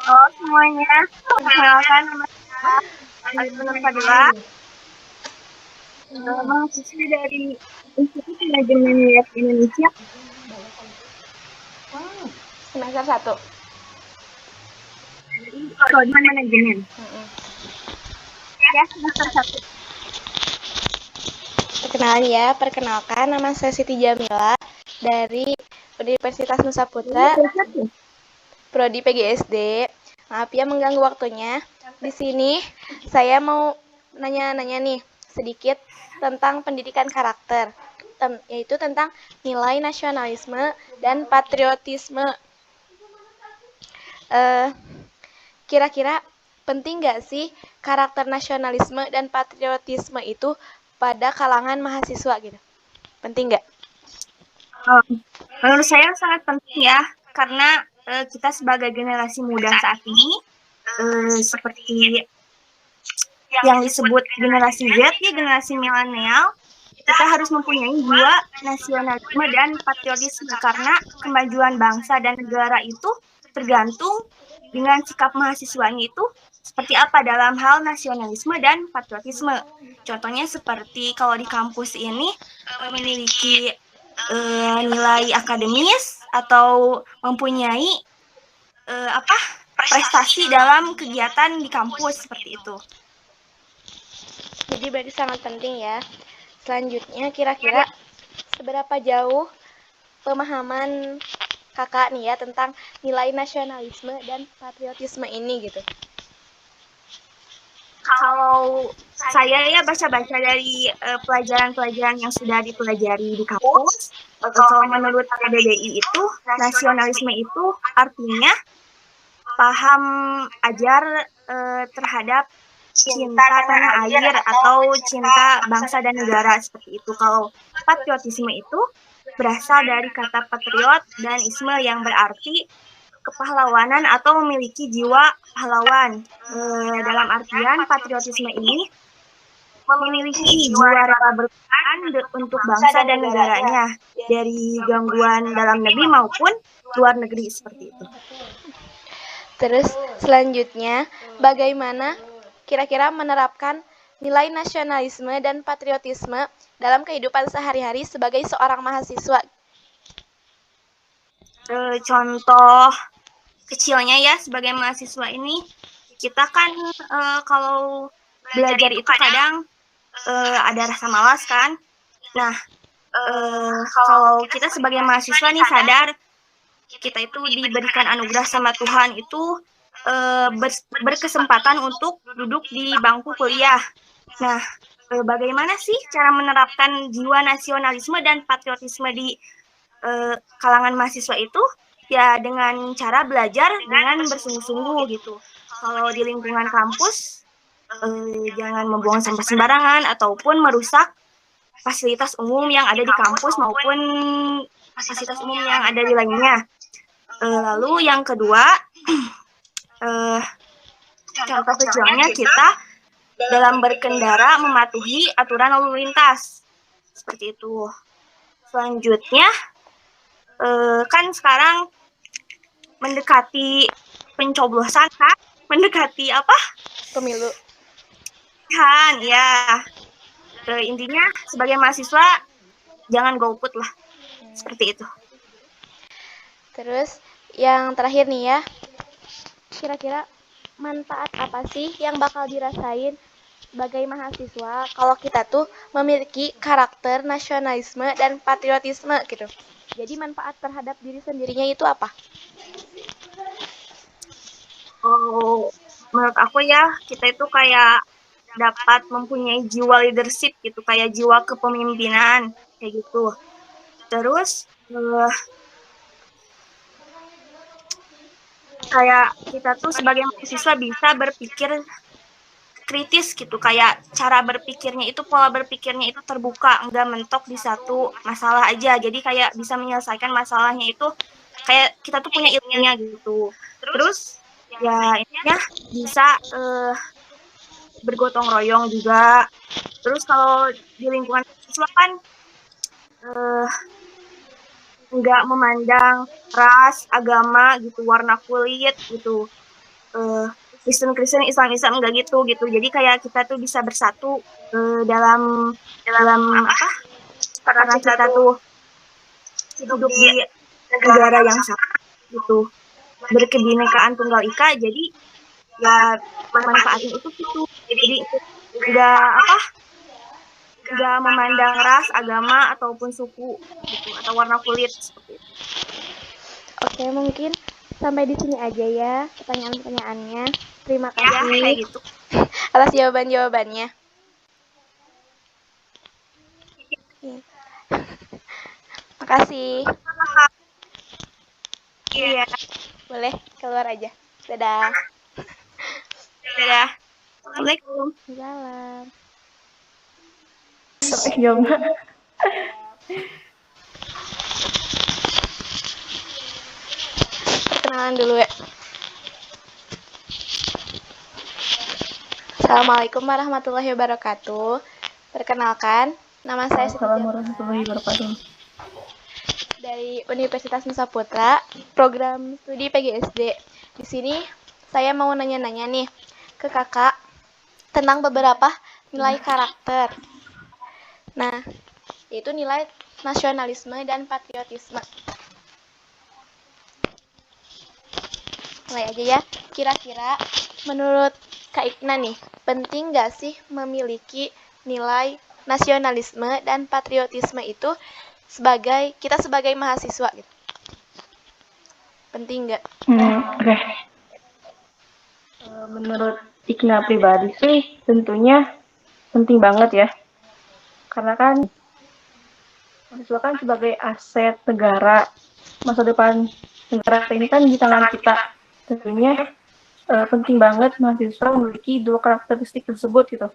Halo semuanya, perkenalkan nama saya Asma Fadila, mahasiswa dari Institut Manajemen Niat Indonesia, Semester 1. Prodi Manajemen. Ya, semester 1. Perkenalkan nama saya Siti Jamila dari Universitas Nusa Putra, Prodi PGSD. Maaf ya mengganggu waktunya. Di sini saya mau nanya-nanya nih sedikit tentang pendidikan karakter, yaitu tentang nilai nasionalisme dan patriotisme. Kira-kira penting nggak sih karakter nasionalisme dan patriotisme itu pada kalangan mahasiswa gitu? Penting nggak? Menurut saya sangat penting ya, karena kita sebagai generasi muda saat ini, seperti yang disebut generasi Z, ya generasi milenial, kita harus mempunyai jiwa nasionalisme dan patriotisme karena kemajuan bangsa dan negara itu tergantung dengan sikap mahasiswanya itu seperti apa dalam hal nasionalisme dan patriotisme. Contohnya seperti kalau di kampus ini memiliki nilai akademis atau mempunyai prestasi dalam kegiatan di kampus seperti itu. Jadi berarti sangat penting ya. Selanjutnya kira-kira seberapa jauh pemahaman kakak nih ya tentang nilai nasionalisme dan patriotisme ini gitu? Kalau saya ya baca-baca dari pelajaran-pelajaran yang sudah dipelajari di kampus, kalau menurut KBBI itu nasionalisme itu artinya paham ajar terhadap cinta tanah air atau cinta bangsa dan negara seperti itu. Kalau patriotisme itu berasal dari kata patriot dan isme yang berarti kepahlawanan atau memiliki jiwa pahlawan. Dalam artian patriotisme ini memiliki jiwa rela berkorban untuk bangsa dan negaranya dari gangguan dalam negeri maupun luar negeri seperti itu. Terus selanjutnya bagaimana kira-kira menerapkan nilai nasionalisme dan patriotisme dalam kehidupan sehari-hari sebagai seorang mahasiswa? Contoh kecilnya ya sebagai mahasiswa ini kita kan kalau belajar itu kadang ada rasa malas kan. Nah, kalau kita sebagai mahasiswa nih sadar kita itu diberikan anugerah sama Tuhan itu berkesempatan untuk duduk di bangku kuliah. Nah, bagaimana sih cara menerapkan jiwa nasionalisme dan patriotisme di kalangan mahasiswa itu? Ya dengan cara belajar dengan bersungguh-sungguh gitu. Kalau di lingkungan kampus, jangan membuang sampah sembarangan ataupun merusak fasilitas umum yang ada di kampus maupun fasilitas umum yang ada di lainnya. Lalu yang kedua, contoh kecilnya kita dalam berkendara mematuhi aturan lalu lintas. Seperti itu. Selanjutnya, kan sekarang mendekati pencoblosan kan? Mendekati apa? Pemilu. Kan, ya. Intinya sebagai mahasiswa jangan golput lah. Seperti itu. Terus yang terakhir nih ya, kira-kira manfaat apa sih yang bakal dirasain sebagai mahasiswa kalau kita tuh memiliki karakter nasionalisme dan patriotisme gitu? Jadi manfaat terhadap diri sendirinya itu apa? Oh, menurut aku ya, kita itu kayak dapat mempunyai jiwa leadership gitu, kayak jiwa kepemimpinan, kayak gitu. Terus, kayak kita tuh sebagai mahasiswa bisa berpikir kritis gitu, kayak cara berpikirnya itu, pola berpikirnya itu terbuka, nggak mentok di satu masalah aja. Jadi kayak bisa menyelesaikan masalahnya itu, kayak kita tuh punya ilmunya gitu. Terus, ya intinya bisa bergotong royong juga. Terus kalau di lingkungan siswa kan nggak memandang ras, agama gitu, warna kulit gitu. Kristen-Kristen, Islam-Islam enggak gitu. Jadi kayak kita tuh bisa bersatu dalam dalam apa? Karena kita tuh hidup di negara yang sama gitu. Berkebinekaan tunggal ika, jadi ya manfaatnya itu gitu. Jadi enggak memandang ras, agama ataupun suku gitu atau warna kulit seperti itu. Oke, mungkin sampai di sini aja ya pertanyaan-pertanyaannya. Terima Ya, kasih kayak gitu. atas jawaban-jawabannya. Makasih. Iya. Boleh keluar aja. Dadah. Dadah. Assalamualaikum. Salam. Perkenalan dulu ya. Assalamualaikum warahmatullahi wabarakatuh. Perkenalkan, nama saya Siti Assalamualaikum warahmatullahi wabarakatuh. dari Universitas Nusa Putra, program studi PGSD. Di sini saya mau nanya-nanya nih ke kakak tentang beberapa nilai karakter. Nah, yaitu nilai nasionalisme dan patriotisme. Mulai aja ya. Kira-kira menurut Kak Ikna nih, penting nggak sih memiliki nilai nasionalisme dan patriotisme itu sebagai mahasiswa gitu? Penting nggak? Oke. Menurut Ikna pribadi sih tentunya penting banget ya. Karena kan mahasiswa kan sebagai aset negara, masa depan negara ini kan di tangan kita. Tentunya penting banget mahasiswa memiliki dua karakteristik tersebut gitu.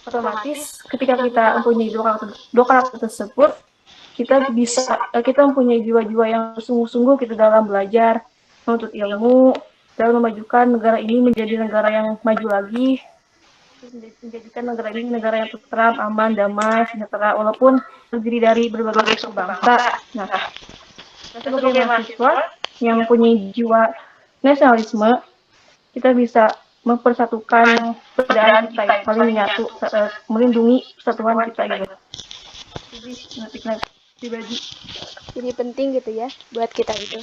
Otomatis ketika kita mempunyai dua karakter tersebut, kita mempunyai jiwa-jiwa yang sungguh-sungguh gitu dalam belajar, menuntut ilmu, dalam memajukan negara ini menjadi negara yang maju lagi, menjadikan negara ini negara yang tentram, aman, damai, sejahtera, walaupun terdiri dari berbagai suku bangsa. Nah, sebagai mahasiswa yang mempunyai jiwa nasionalisme, kita bisa mempersatukan perbedaan kita, saling menyatu, melindungi persatuan kita gitu. Jadi, pribadi. Jadi penting gitu ya buat kita itu.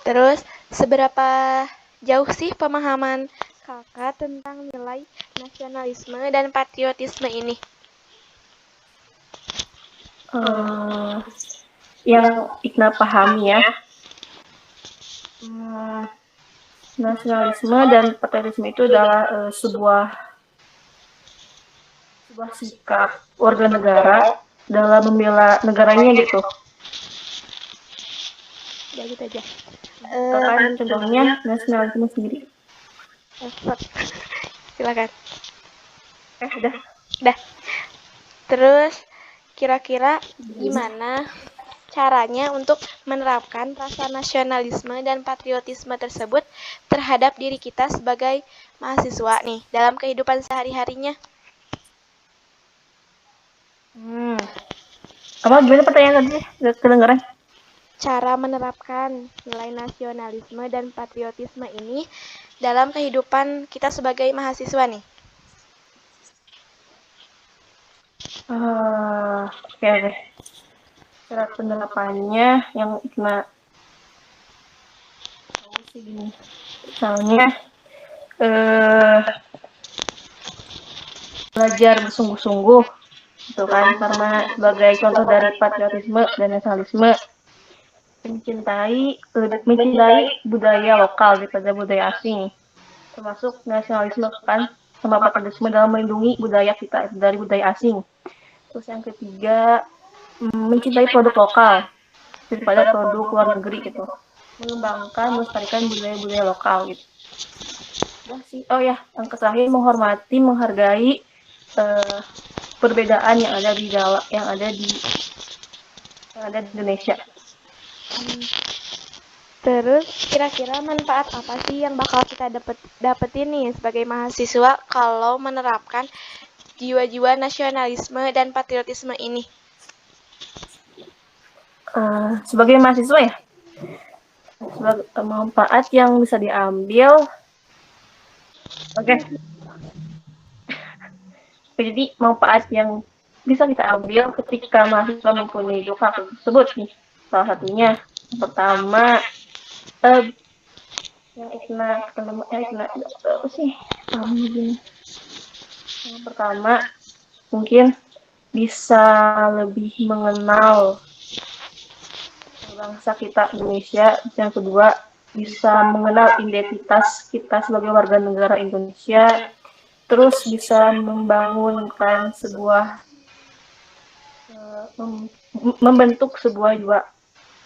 Terus, seberapa jauh sih pemahaman kakak tentang nilai nasionalisme dan patriotisme ini? Yang Ikna pahami ya, nasionalisme dan patriotisme itu adalah sebuah sikap warga negara dalam membela negaranya gitu. Ya gitu aja. Kan contohnya nasionalisme sendiri. Silakan. Udah. Terus kira-kira gimana caranya untuk menerapkan rasa nasionalisme dan patriotisme tersebut terhadap diri kita sebagai mahasiswa nih dalam kehidupan sehari-harinya? Apa gimana pertanyaan tadi? Gak kedengeran. Cara menerapkan nilai nasionalisme dan patriotisme ini dalam kehidupan kita sebagai mahasiswa nih. Oke. Cara penerapannya yang Ikna tahu sih gini. Misalnya belajar bersungguh-sungguh gitu kan, karena sebagai contoh dari patriotisme dan nasionalisme, mencintai budaya lokal daripada budaya asing, termasuk nasionalisme kan sama patriotisme dalam melindungi budaya kita dari budaya asing. Terus yang ketiga, mencintai produk lokal daripada produk luar negeri gitu, mengembangkan melestarikan budaya-budaya lokal gitu. Oh ya, yang terakhir menghargai perbedaan yang ada di Indonesia. Terus kira-kira manfaat apa sih yang bakal kita dapetin nih sebagai mahasiswa kalau menerapkan jiwa-jiwa nasionalisme dan patriotisme ini? Sebagai mahasiswa ya, manfaat yang bisa diambil. Oke. Jadi manfaat yang bisa kita ambil ketika mahasiswa mempunyai dua hak tersebut nih. Salah satunya, yang pertama, apa sih? Yang pertama, mungkin bisa lebih mengenal bangsa kita Indonesia. Yang kedua, bisa mengenal identitas kita sebagai warga negara Indonesia. Terus bisa membangunkan sebuah membentuk sebuah juga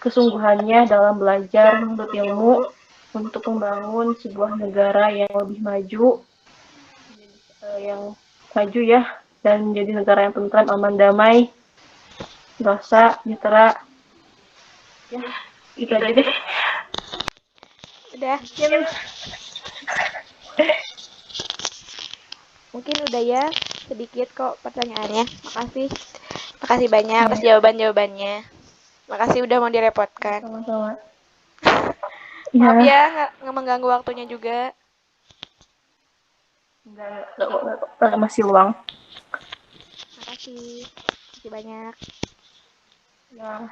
kesungguhannya dalam belajar menuntut ilmu untuk membangun sebuah negara yang lebih maju, ya, dan menjadi negara yang tentram, aman, damai, dosa, sejahtera. Ya, itu aja deh. Udah. Mungkin udah ya, sedikit kok pertanyaannya. Makasih banyak atas jawaban-jawabannya. Makasih udah mau direpotkan. Sama-sama. Maaf ya, nggak mengganggu waktunya juga. Enggak, masih luang. Makasih banyak. Ya.